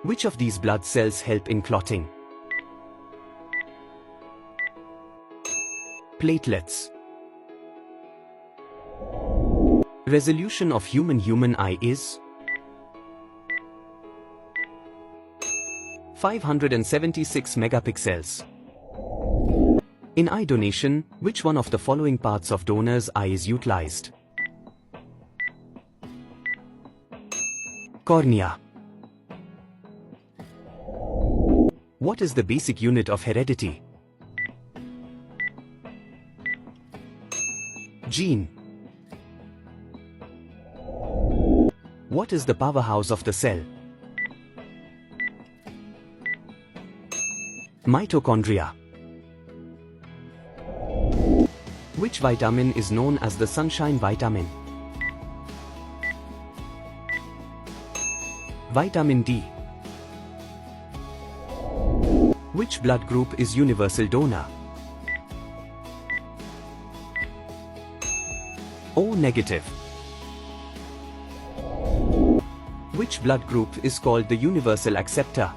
Which of these blood cells help in clotting? Platelets. Resolution of human eye is 576 megapixels. In eye donation, which one of the following parts of donor's eye is utilized? Cornea. What is the basic unit of heredity? Gene. What is the powerhouse of the cell? Mitochondria. Which vitamin is known as the sunshine vitamin? Vitamin D. Which blood group is universal donor? O negative. Which blood group is called the universal acceptor?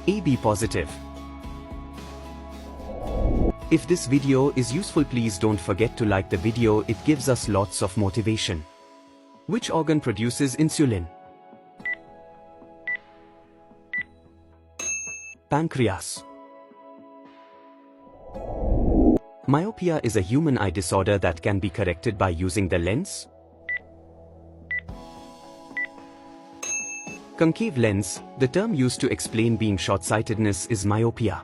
AB positive. If this video is useful, please don't forget to like the video, it gives us lots of motivation. Which organ produces insulin? Pancreas. Myopia is a human eye disorder that can be corrected by using the lens. Concave lens, the term used to explain being short-sightedness, is myopia.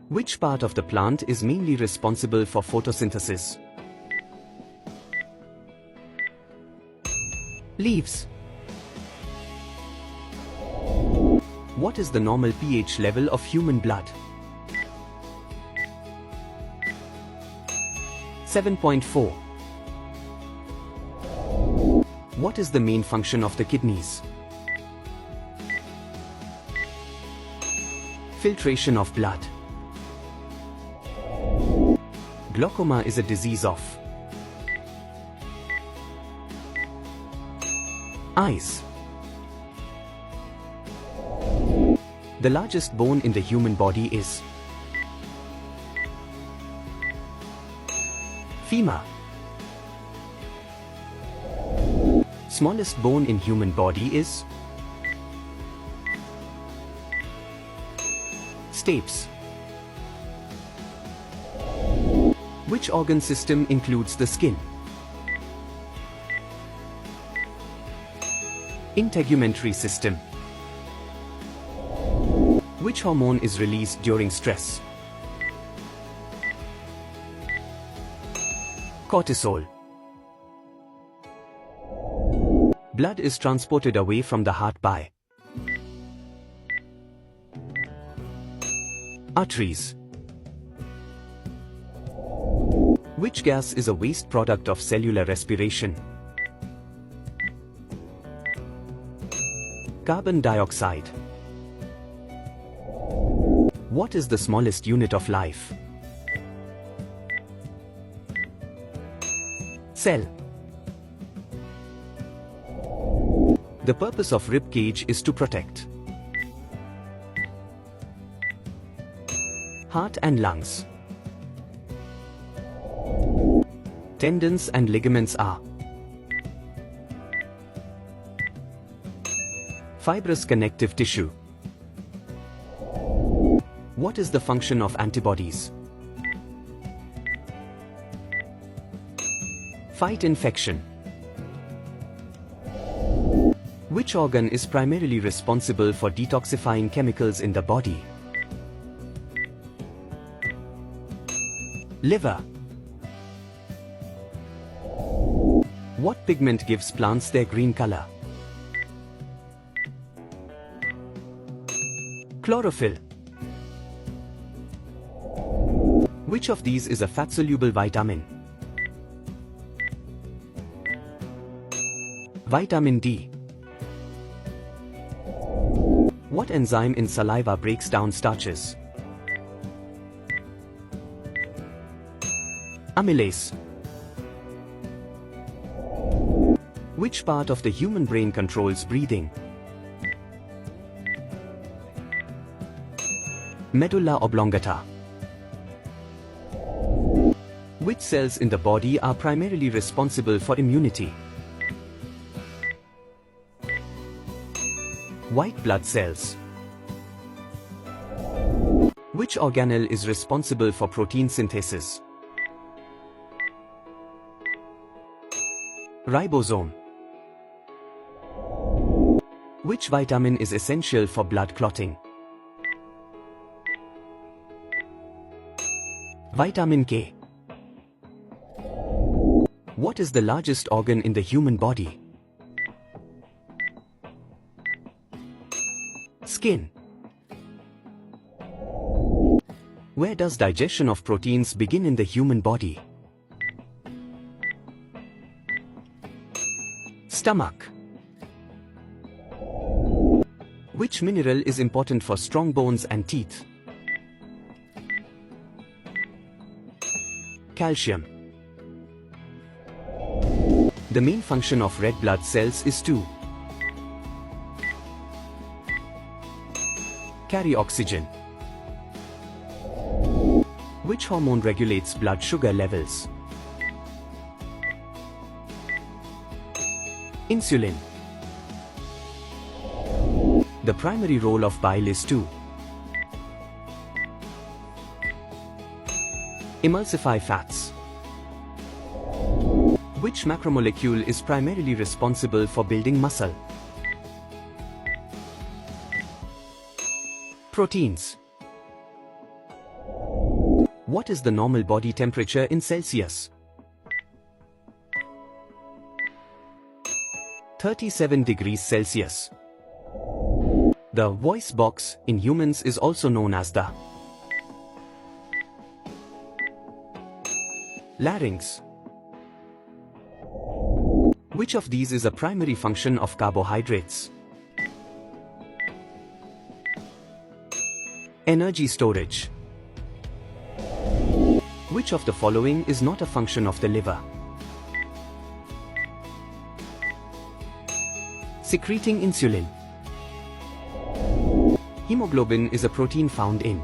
Which part of the plant is mainly responsible for photosynthesis? Leaves. What is the normal pH level of human blood? 7.4. What is the main function of the kidneys? Filtration of blood. Glaucoma is a disease of eyes. The largest bone in the human body is femur. Smallest bone in human body is stapes. Which organ system includes the skin? Integumentary system. Which hormone is released during stress? Cortisol. Blood is transported away from the heart by arteries. Which gas is a waste product of cellular respiration? Carbon dioxide. What is the smallest unit of life? Cell. The purpose of rib cage is to protect heart and lungs. Tendons and ligaments are fibrous connective tissue. What is the function of antibodies? Fight infection. Which organ is primarily responsible for detoxifying chemicals in the body? Liver. What pigment gives plants their green color? Chlorophyll. Which of these is a fat-soluble vitamin? Vitamin D. What enzyme in saliva breaks down starches? Amylase. Which part of the human brain controls breathing? Medulla oblongata. Which cells in the body are primarily responsible for immunity? White blood cells. Which organelle is responsible for protein synthesis? Ribosome. Which vitamin is essential for blood clotting? Vitamin K. What is the largest organ in the human body? Skin. Where does digestion of proteins begin in the human body? Stomach. Which mineral is important for strong bones and teeth? Calcium. The main function of red blood cells is to carry oxygen. Which hormone regulates blood sugar levels? Insulin. The primary role of bile is to emulsify fats. Which macromolecule is primarily responsible for building muscle? Proteins. What is the normal body temperature in Celsius? 37 degrees Celsius. The voice box in humans is also known as the larynx. Which of these is a primary function of carbohydrates? Energy storage. Which of the following is not a function of the liver? Secreting insulin. Hemoglobin is a protein found in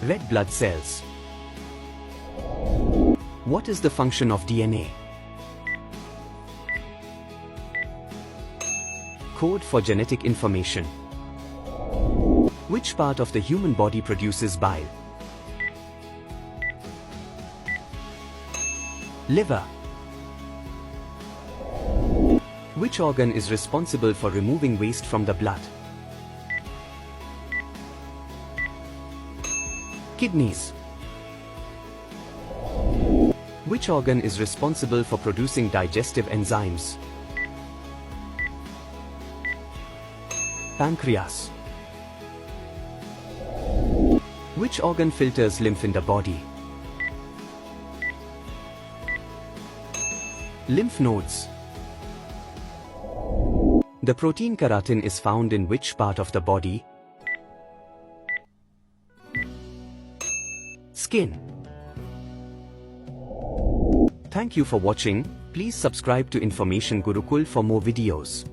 red blood cells. What is the function of DNA? Code for genetic information. Which part of the human body produces bile? Liver. Which organ is responsible for removing waste from the blood? Kidneys. Which organ is responsible for producing digestive enzymes? Pancreas. Which organ filters lymph in the body? Lymph nodes. The protein keratin is found in which part of the body? Skin. Thank you for watching. Please subscribe to Information Gurukul for more videos.